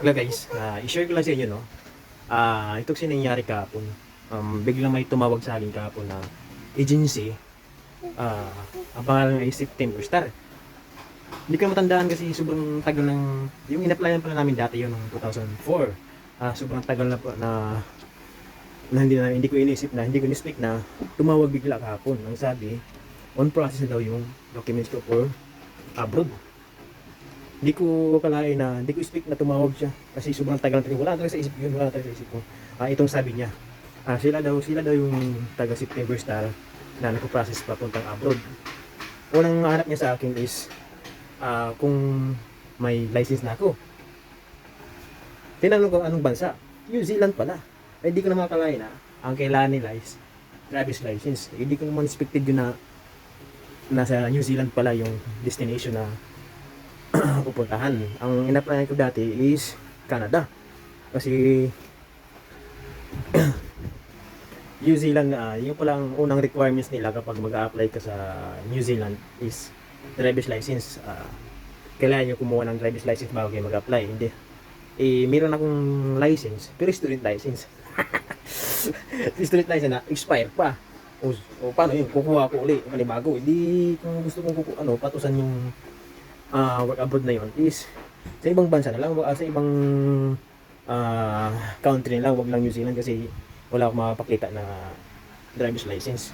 Hello guys, i-share ko lang sa inyo no. Ito kasi nangyari kahapon. Biglang may tumawag sa akin kahapon na agency. Ah, ang pangalan ay September Star. Hindi ko matandaan kasi sobrang tagal ng yung in-applyan pala namin dati yun noong 2004. Sobrang tagal na po na hindi ko inisip na hindi ko in-expect na tumawag bigla kahapon. Ang sabi, on process na daw yung documents ko for abroad. Hindi ko akalain na, hindi ko expect na tumawag siya kasi sobrang tagal na wala talaga sa isip yun, wala talaga sa isip ko. Itong sabi niya, sila daw yung taga September Star na nagpo-process papuntang abroad. Unang hanap niya sa akin is kung may license na ako. Tinanong ko anong bansa, New Zealand pala. Hindi ko na makakalain na ang kailangan nila is driver's license. Hindi ko naman expected yun na nasa New Zealand pala yung destination na pupuntahan. Ang in-applyan ko dati is Canada. Kasi New Zealand, yung palang unang requirements nila kapag mag-a-apply ka sa New Zealand is driver's license. Kailangan nyo kumuha ng driver's license bago kayo mag-apply. Hindi. Meron akong license, pero student license. Student license na expire pa. O paano yun? Kukuha ko ulit bago. Hindi kung gusto kong patusan yung work abroad na yon is sa ibang bansa na lang, sa ibang country na lang, wag lang New Zealand kasi wala akong mapakita na driver's license.